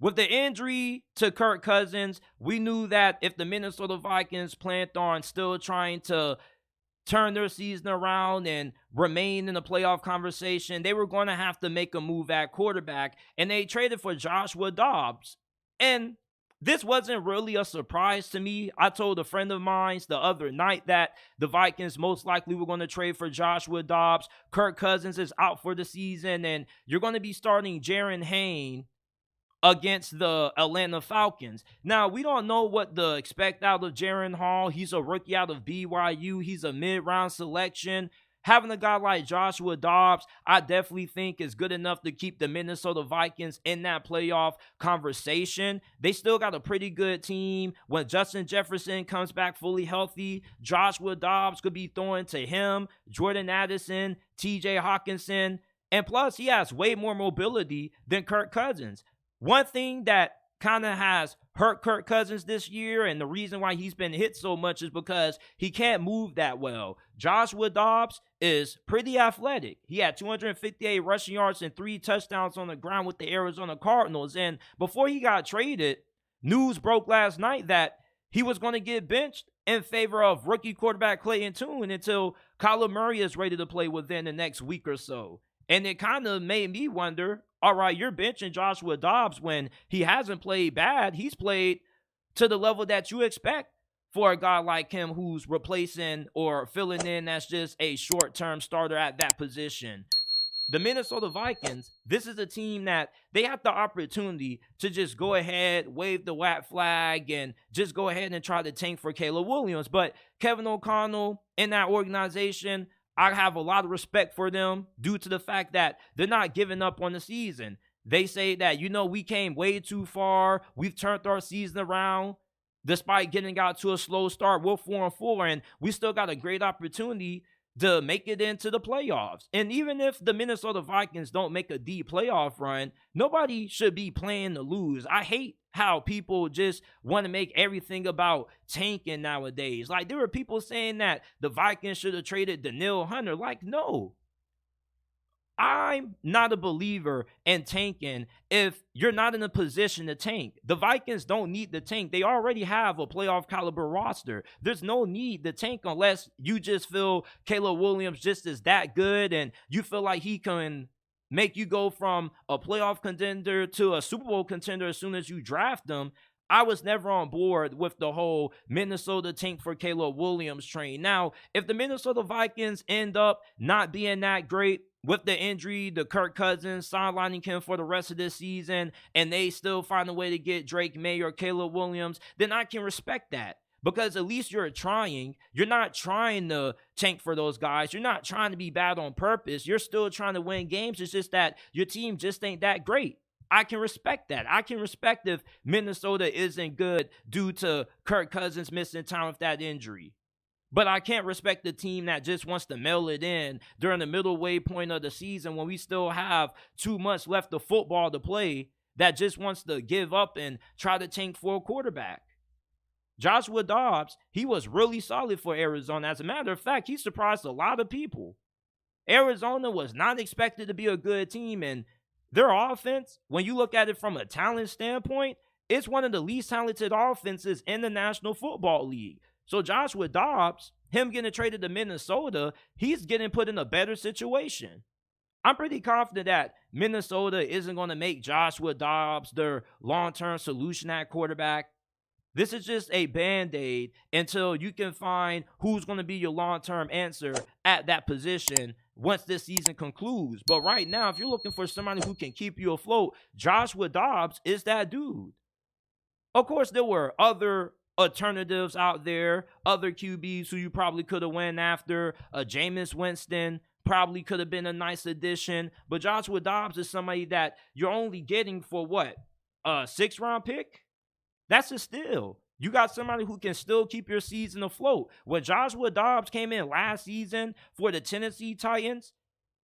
With the injury to Kirk Cousins, we knew that if the Minnesota Vikings planned on still trying to turn their season around and remain in the playoff conversation, they were going to have to make a move at quarterback, and they traded for Joshua Dobbs. And this wasn't really a surprise to me. I told a friend of mine the other night that the Vikings most likely were going to trade for Joshua Dobbs. Kirk Cousins is out for the season, and you're going to be starting Jaren Hane against the Atlanta Falcons. Now, we don't know what to expect out of Jaren Hall. He's a rookie out of BYU. He's a mid-round selection. Having a guy like Joshua Dobbs, I definitely think is good enough to keep the Minnesota Vikings in that playoff conversation. They still got a pretty good team. When Justin Jefferson comes back fully healthy, Joshua Dobbs could be throwing to him, Jordan Addison, TJ Hawkinson, and plus he has way more mobility than Kirk Cousins. One thing that kind of has hurt Kirk Cousins this year, and the reason why he's been hit so much, is because he can't move that well. Joshua Dobbs is pretty athletic. He had 258 rushing yards and 3 touchdowns on the ground with the Arizona Cardinals. And before he got traded, news broke last night that he was going to get benched in favor of rookie quarterback Clayton Tune until Kyler Murray is ready to play within the next week or so. And it kind of made me wonder, all right, you're benching Joshua Dobbs when he hasn't played bad. He's played to the level that you expect for a guy like him who's replacing or filling in as just a short-term starter at that position. The Minnesota Vikings, this is a team that they have the opportunity to just go ahead, wave the white flag, and just go ahead and try to tank for Caleb Williams. But Kevin O'Connell in that organization, I have a lot of respect for them due to the fact that they're not giving up on the season. They say that, we came way too far. We've turned our season around. Despite getting out to a slow start, we're 4-4, and we still got a great opportunity to make it into the playoffs. And even if the Minnesota Vikings don't make a deep playoff run, nobody should be playing to lose. I hate how people just want to make everything about tanking nowadays. Like, there were people saying that the Vikings should have traded Danielle Hunter. Like, no. I'm not a believer in tanking if you're not in a position to tank. The Vikings don't need to tank. They already have a playoff caliber roster. There's no need to tank unless you just feel Caleb Williams just is that good and you feel like he can make you go from a playoff contender to a Super Bowl contender as soon as you draft them. I was never on board with the whole Minnesota tank for Caleb Williams train. Now, if the Minnesota Vikings end up not being that great with the injury to Kirk Cousins, sidelining him for the rest of this season, and they still find a way to get Drake May or Caleb Williams, then I can respect that. Because at least you're trying. You're not trying to tank for those guys. You're not trying to be bad on purpose. You're still trying to win games. It's just that your team just ain't that great. I can respect that. I can respect if Minnesota isn't good due to Kirk Cousins missing time with that injury. But I can't respect the team that just wants to mail it in during the middle way point of the season when we still have 2 months left of football to play, that just wants to give up and try to tank for a quarterback. Joshua Dobbs, he was really solid for Arizona. As a matter of fact, he surprised a lot of people. Arizona was not expected to be a good team, and their offense, when you look at it from a talent standpoint, it's one of the least talented offenses in the National Football League. So Joshua Dobbs, him getting traded to Minnesota, he's getting put in a better situation. I'm pretty confident that Minnesota isn't going to make Joshua Dobbs their long-term solution at quarterback. This is just a Band-Aid until you can find who's going to be your long-term answer at that position once this season concludes. But right now, if you're looking for somebody who can keep you afloat, Joshua Dobbs is that dude. Of course, there were other alternatives out there, other QBs who you probably could have went after. Jameis Winston probably could have been a nice addition, but Joshua Dobbs is somebody that you're only getting for what? A 6th-round pick? That's a steal. You got somebody who can still keep your season afloat. When Joshua Dobbs came in last season for the Tennessee Titans,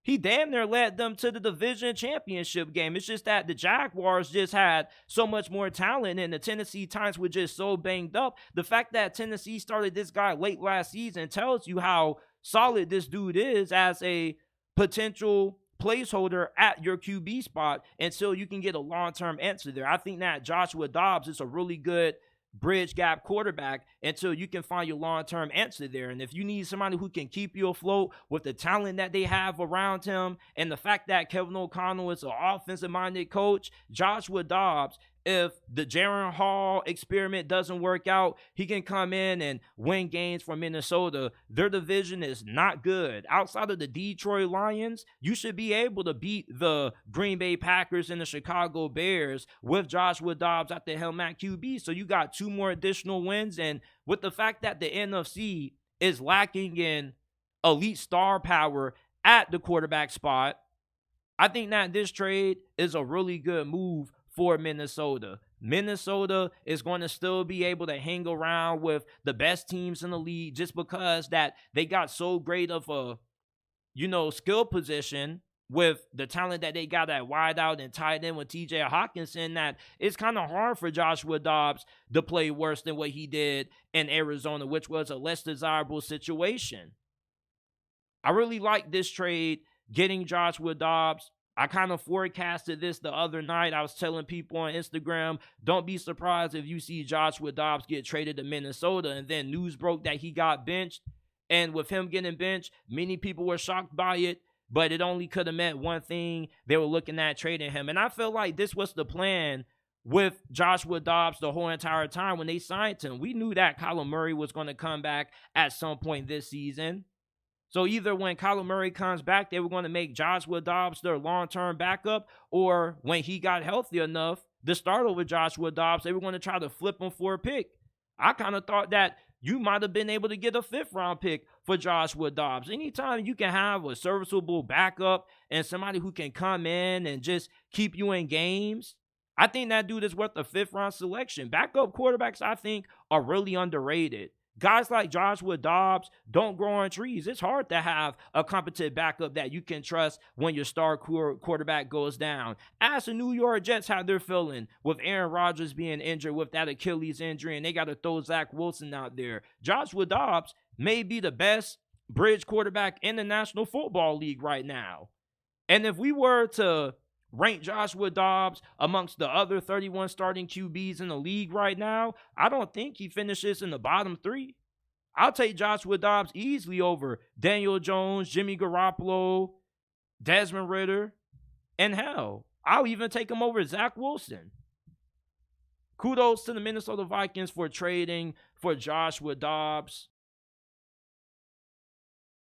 he damn near led them to the division championship game. It's just that the Jaguars just had so much more talent and the Tennessee Titans were just so banged up. The fact that Tennessee started this guy late last season tells you how solid this dude is as a potential placeholder at your QB spot until you can get a long-term answer there. I think that Joshua Dobbs is a really good bridge gap quarterback until you can find your long-term answer there. And if you need somebody who can keep you afloat with the talent that they have around him and the fact that Kevin O'Connell is an offensive-minded coach, Joshua Dobbs, if the Jaren Hall experiment doesn't work out, he can come in and win games for Minnesota. Their division is not good. Outside of the Detroit Lions, you should be able to beat the Green Bay Packers and the Chicago Bears with Joshua Dobbs at the helm at QB. So you got 2 more additional wins. And with the fact that the NFC is lacking in elite star power at the quarterback spot, I think that this trade is a really good move for Minnesota. Minnesota is going to still be able to hang around with the best teams in the league just because that they got so great of a, skill position with the talent that they got at wideout and tight end with TJ Hawkinson that it's kind of hard for Joshua Dobbs to play worse than what he did in Arizona, which was a less desirable situation. I really like this trade, getting Joshua Dobbs. I kind of forecasted this the other night. I was telling people on Instagram, don't be surprised if you see Joshua Dobbs get traded to Minnesota. And then news broke that he got benched. And with him getting benched, many people were shocked by it. But it only could have meant one thing. They were looking at trading him. And I felt like this was the plan with Joshua Dobbs the whole entire time when they signed him. We knew that Kyler Murray was going to come back at some point this season. So either when Kyler Murray comes back, they were going to make Joshua Dobbs their long-term backup, or when he got healthy enough to start over Joshua Dobbs, they were going to try to flip him for a pick. I kind of thought that you might have been able to get a 5th-round pick for Joshua Dobbs. Anytime you can have a serviceable backup and somebody who can come in and just keep you in games, I think that dude is worth a 5th-round selection. Backup quarterbacks, I think, are really underrated. Guys like Joshua Dobbs don't grow on trees. It's hard to have a competent backup that you can trust when your star quarterback goes down. Ask the New York Jets how they're feeling with Aaron Rodgers being injured with that Achilles injury, and they got to throw Zach Wilson out there. Joshua Dobbs may be the best bridge quarterback in the National Football League right now. And if we were to rank Joshua Dobbs amongst the other 31 starting QBs in the league right now, I don't think he finishes in the bottom 3. I'll take Joshua Dobbs easily over Daniel Jones, Jimmy Garoppolo, Desmond Ridder, and hell, I'll even take him over Zach Wilson. Kudos to the Minnesota Vikings for trading for Joshua Dobbs.